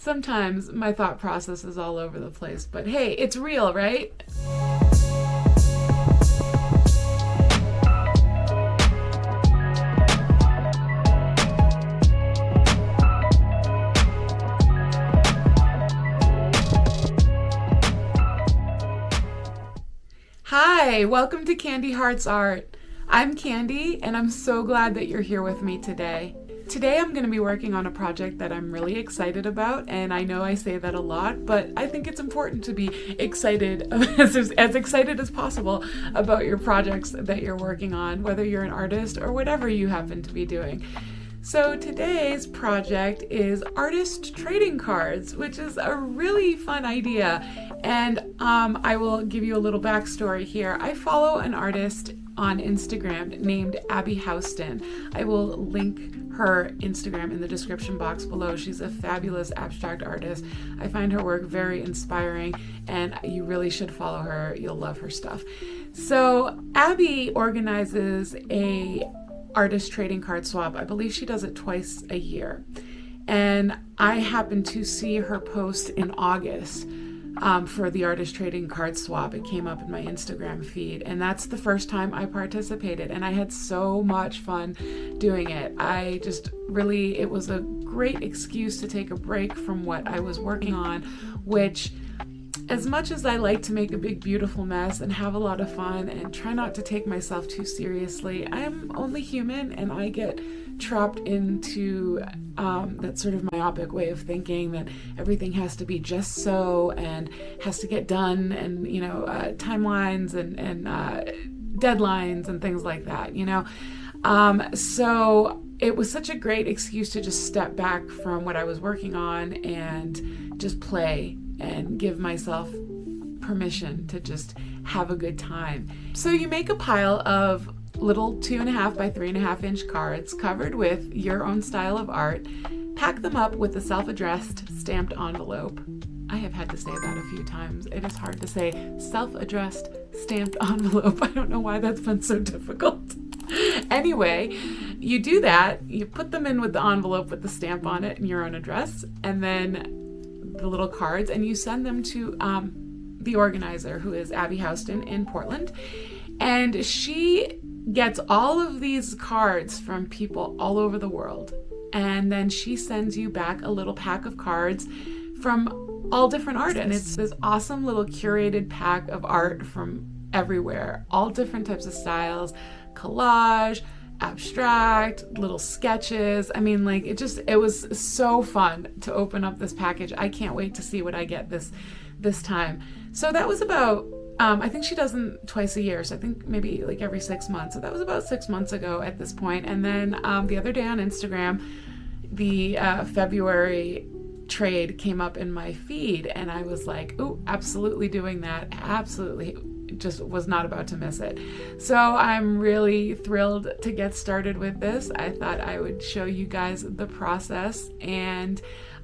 Sometimes my thought process is all over the place, but hey, it's real, right? Hi, welcome to Candy Hearts Art. I'm Candy, and I'm so glad that you're here with me today. Today I'm going to be working on a project that I'm really excited about, and I know I say that a lot, but I think it's important to be excited, as excited as possible about your projects that you're working on, whether you're an artist or whatever you happen to be doing. So today's project is artist trading cards, which is a really fun idea. And I will give you a little backstory here. I follow an artist on Instagram named Abby Houston. I will link her Instagram in the description box below. She's a fabulous abstract artist. I find her work very inspiring, and you really should follow her. You'll love her stuff. So Abby organizes a artist trading card swap. I believe she does it twice a year. And I happened to see her post in August for the artist trading card swap. It came up in my Instagram feed, and that's the first time I participated, and I had so much fun doing it. It was a great excuse to take a break from what I was working on, which, as much as I like to make a big, beautiful mess and have a lot of fun and try not to take myself too seriously, I am only human, and I get trapped into that sort of myopic way of thinking that everything has to be just so and has to get done, and timelines and deadlines and things like that. So it was such a great excuse to just step back from what I was working on and just play and give myself permission to just have a good time. So you make a pile of little 2.5 by 3.5 inch cards covered with your own style of art. Pack them up with a self-addressed stamped envelope. I have had to say that a few times. It is hard to say self-addressed stamped envelope. I don't know why that's been so difficult. Anyway, you do that. You put them in with the envelope with the stamp on it and your own address, and then the little cards, and you send them to the organizer, who is Abby Houston in Portland. And she gets all of these cards from people all over the world. And then she sends you back a little pack of cards from all different artists. And it's this awesome little curated pack of art from everywhere, all different types of styles, collage, abstract, little sketches. I mean, it was so fun to open up this package. I can't wait to see what I get this time. So that was about, I think she does them twice a year. So I think maybe like every 6 months. So that was about 6 months ago at this point. And then the other day on Instagram, the February trade came up in my feed, and I was like, oh, absolutely doing that. Absolutely. Just was not about to miss it. So I'm really thrilled to get started with this. I thought I would show you guys the process and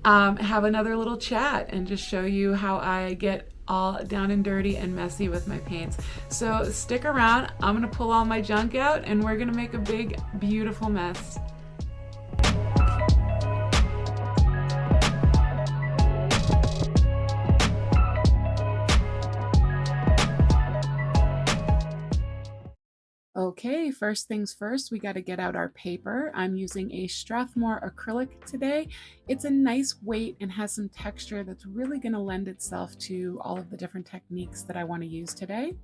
have another little chat and just show you how I get all down and dirty and messy with my paints. So stick around. I'm gonna pull all my junk out, and we're gonna make a big, beautiful mess. Okay, first things first, we got to get out our paper. I'm using a Strathmore acrylic today. It's a nice weight and has some texture that's really going to lend itself to all of the different techniques that I want to use today.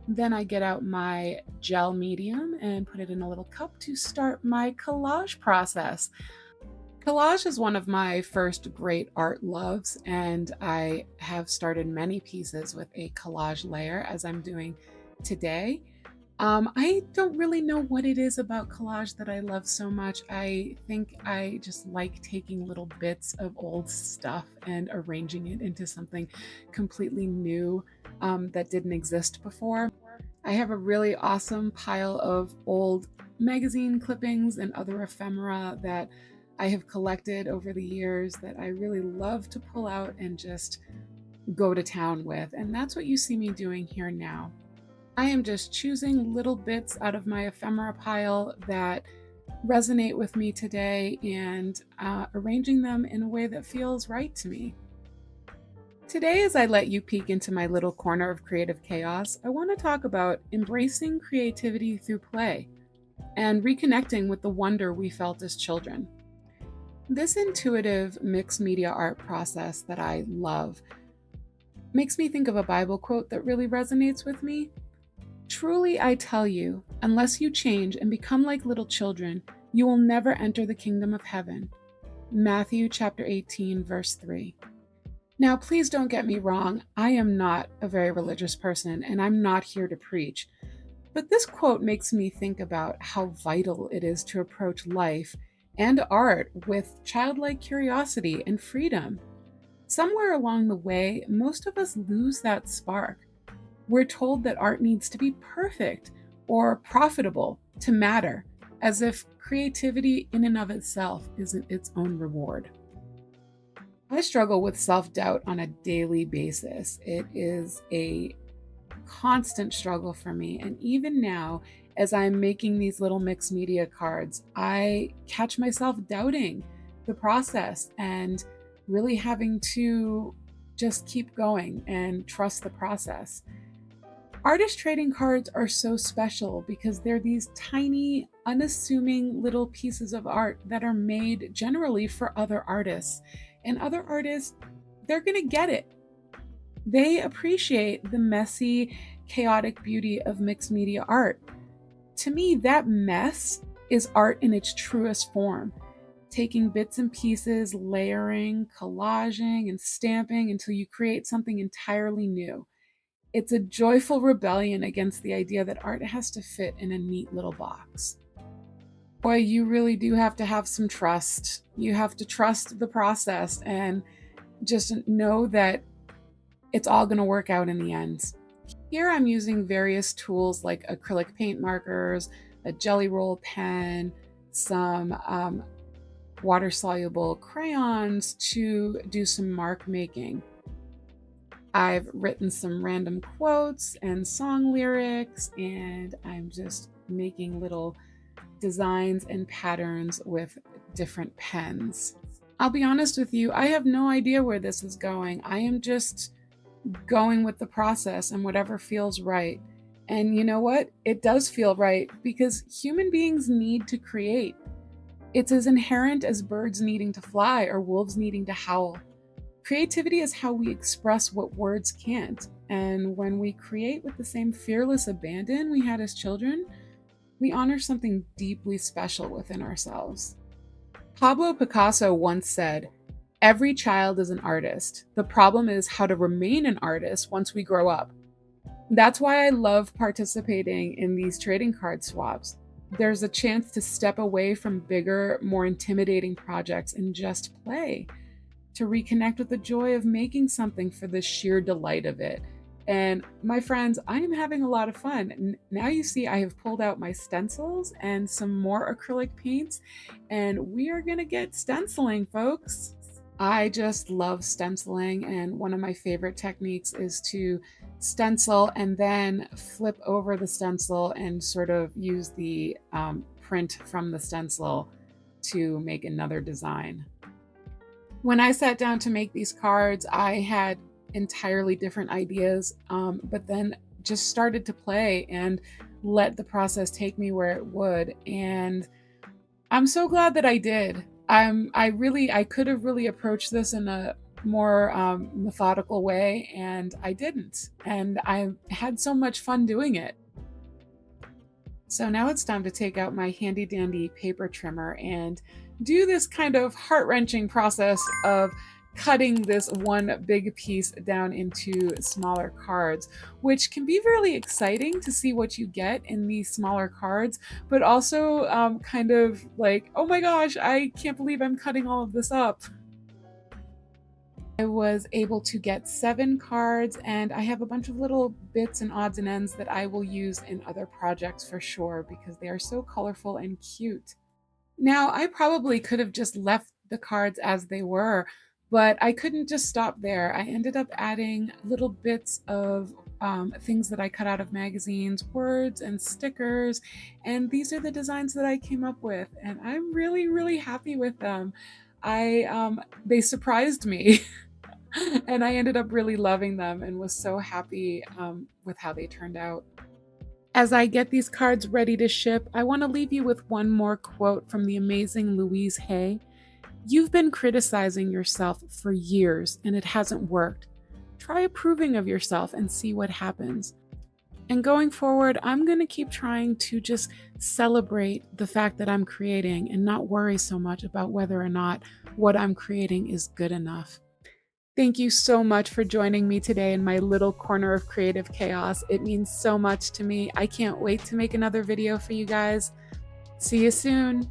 Then I get out my gel medium and put it in a little cup to start my collage process. Collage is one of my first great art loves, and I have started many pieces with a collage layer, as I'm doing today. I don't really know what it is about collage that I love so much. I think I just like taking little bits of old stuff and arranging it into something completely new that didn't exist before. I have a really awesome pile of old magazine clippings and other ephemera that I have collected over the years that I really love to pull out and just go to town with. And that's what you see me doing here now. I am just choosing little bits out of my ephemera pile that resonate with me today and arranging them in a way that feels right to me. Today, as I let you peek into my little corner of creative chaos, I want to talk about embracing creativity through play and reconnecting with the wonder we felt as children. This intuitive mixed media art process that I love makes me think of a Bible quote that really resonates with me. Truly, I tell you, unless you change and become like little children, you will never enter the kingdom of heaven. Matthew chapter 18, verse 3. Now, please don't get me wrong, I am not a very religious person and I'm not here to preach. But this quote makes me think about how vital it is to approach life and art with childlike curiosity and freedom. Somewhere along the way, most of us lose that spark. We're told that art needs to be perfect or profitable to matter, as if creativity in and of itself isn't its own reward. I struggle with self doubt on a daily basis. It is a constant struggle for me. And even now, as I'm making these little mixed media cards, I catch myself doubting the process and really having to just keep going and trust the process. Artist trading cards are so special because they're these tiny, unassuming little pieces of art that are made generally for other artists. And other artists, they're going to get it. They appreciate the messy, chaotic beauty of mixed media art. To me, that mess is art in its truest form, taking bits and pieces, layering, collaging, and stamping until you create something entirely new. It's a joyful rebellion against the idea that art has to fit in a neat little box. Boy, you really do have to have some trust. You have to trust the process and just know that it's all going to work out in the end. Here I'm using various tools like acrylic paint markers, a jelly roll pen, some water-soluble crayons to do some mark making. I've written some random quotes and song lyrics, and I'm just making little designs and patterns with different pens. I'll be honest with you, I have no idea where this is going. I am just going with the process and whatever feels right. And you know what? It does feel right because human beings need to create. It's as inherent as birds needing to fly or wolves needing to howl. Creativity is how we express what words can't. And when we create with the same fearless abandon we had as children, we honor something deeply special within ourselves. Pablo Picasso once said, "Every child is an artist. The problem is how to remain an artist once we grow up." That's why I love participating in these trading card swaps. There's a chance to step away from bigger, more intimidating projects and just play, to reconnect with the joy of making something for the sheer delight of it. And my friends, I am having a lot of fun. Now you see I have pulled out my stencils and some more acrylic paints, and we are going to get stenciling, folks. I just love stenciling, and one of my favorite techniques is to stencil and then flip over the stencil and sort of use the print from the stencil to make another design. When I sat down to make these cards, I had entirely different ideas, but then just started to play and let the process take me where it would. And I'm so glad that I did. I could have really approached this in a more methodical way, and I didn't. And I had so much fun doing it. So now it's time to take out my handy dandy paper trimmer and do this kind of heart-wrenching process of cutting this one big piece down into smaller cards, which can be really exciting to see what you get in these smaller cards, but also kind of like, oh my gosh, I can't believe I'm cutting all of this up. I was able to get 7 cards, and I have a bunch of little bits and odds and ends that I will use in other projects for sure because they are so colorful and cute. Now, I probably could have just left the cards as they were, but I couldn't just stop there. I ended up adding little bits of things that I cut out of magazines, words and stickers, and these are the designs that I came up with, and I'm really, really happy with them. They surprised me. And I ended up really loving them and was so happy with how they turned out. As I get these cards ready to ship, I want to leave you with one more quote from the amazing Louise Hay. You've been criticizing yourself for years and it hasn't worked. Try approving of yourself and see what happens. And going forward, I'm going to keep trying to just celebrate the fact that I'm creating and not worry so much about whether or not what I'm creating is good enough. Thank you so much for joining me today in my little corner of creative chaos. It means so much to me. I can't wait to make another video for you guys. See you soon.